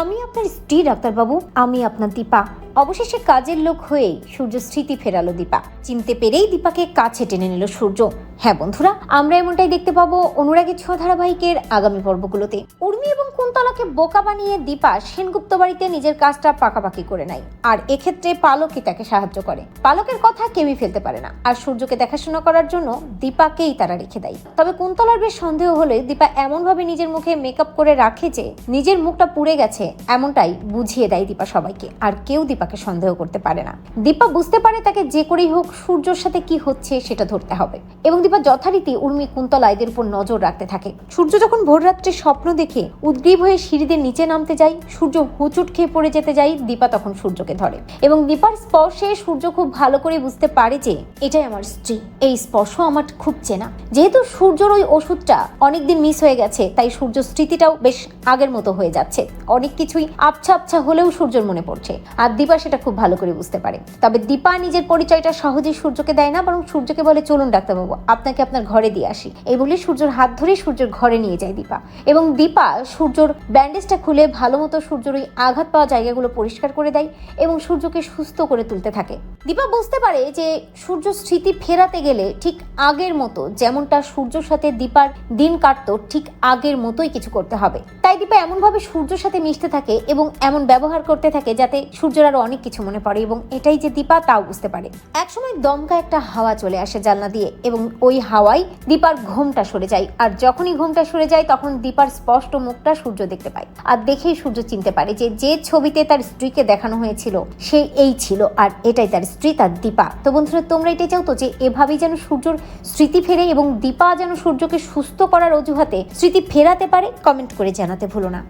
আমি আপনার স্ত্রী ডাক্তারবাবু, আমি আপনার দীপা। অবশেষে কাজের লোক হয়েই সূর্য স্মৃতি ফেরালো দীপা। চিনতে পেরেই দীপাকে কাছে টেনে নিল সূর্য। হ্যাঁ বন্ধুরা, আমরা এমনটাই দেখতে পাবো অনুরাগী ছোঁয়া ধারাবাহিকের আগামী পর্বগুলোতে। উর্মি এবং কুন্তলাকে বোকা বানিয়ে দীপা সেনগুপ্ত বাড়িতে নিজের কাজটা পাকাপাকি করে নেয়, আর এক্ষেত্রে পালকই তাকে সাহায্য করে। পালকের কথা কেউই ফেলতে পারে না, আর সূর্যকে দেখাশোনা করার জন্য দীপাকেই তারা রেখে দেয়। তবে কুন্তলার বেশ সন্দেহ হলে দীপা এমনভাবে নিজের মুখে মেকআপ করে রাখে যে নিজের মুখটা পুড়ে গেছে এমনটাই বুঝিয়ে দেয় দীপা সবাইকে, আর কেউ দীপাকে সন্দেহ করতে পারে না। দীপা বুঝতে পারে তাকে যে করেই হোক সূর্যর সাথে কি হচ্ছে সেটা ধরতে হবে, এবং দীপা যথারীতি উর্মি কুন্তলা এদের উপর নজর রাখতে থাকে। সূর্য যখন ভোররাত্রে স্বপ্ন দেখে উদ্গ্রীব হয়ে সিঁড়িদের নিচে নামতে যায়, সূর্য হুচুট খেয়ে পড়ে যেতে যায়, দীপা তখন সূর্যকে ধরে এবং দীপার স্পর্শে সূর্য খুব ভালো করে বুঝতে পারে যে এটাই আমার স্ত্রী। এই স্পর্শ আমার খুব চেনা। যেহেতু সূর্যর ওই ওষুধটা অনেকদিন মিস হয়ে গেছে, তাই সূর্য স্মৃতিটাও বেশ আগের মতো হয়ে যাচ্ছে। অনেক কিছুই আবছা আবছা হলেও সূর্যর মনে পড়ছে, আর দীপা সেটা খুব ভালো করে বুঝতে পারে। তবে দীপা নিজের পরিচয়টা সহজেই সূর্যকে দেয় না, বরং সূর্যকে বলে, চলুন ডাক্তারবাবু, আপনাকে আপনার ঘরে দিয়ে আসি। এই বলে সূর্যর হাত ধরে সূর্যের ঘরে নিয়ে যায় দীপা, এবং দীপা সূর্যর ব্যান্ডেজটা খুলে ভালো মতো সূর্যর ওই আঘাত পাওয়া জায়গাগুলো পরিষ্কার করে দেয় এবং সূর্যকে সুস্থ করে তুলতে থাকে। দীপা বুঝতে পারে যে সূর্য স্মৃতি ফেরাতে গেলে ঠিক আগের মতো, যেমনটা সূর্যর সাথে দীপার দিন কাটতো ঠিক আগের মতোই কিছু করতে হবে। তাই দীপা এমনভাবে সূর্যর সাথে মিশতে থাকে এবং এমন ব্যবহার করতে থাকে যাতে সূর্যের আরো অনেক কিছু মনে পড়ে, এবং এটাই যে দীপা তাও বুঝতে পারে। একসময় দমকা একটা হাওয়া চলে আসে জানলা দিয়ে, এবং ওই হাওয়ায় দীপার ঘুমটা সরে যায়, আর যখনই ঘুমটা সরে যায় তখন দীপার স্পষ্ট মুখটা সূর্য দেখতে পায়। আর দেখেই সূর্য চিনতে পারে যে যে ছবিতে তার স্ত্রীকে দেখানো হয়েছিল সে এই ছিল, আর এটাই তার স্ত্রী, তার দীপা। তো বন্ধুরা, তোমরা এটাই চাও তো যে এভাবেই যেন সূর্যর স্মৃতি ফেরে এবং দীপা যেন সূর্যকে সুস্থ করার অজুহাতে স্মৃতি ফেরাতে পারে? কমেন্ট করে জানাতে ভুলো না।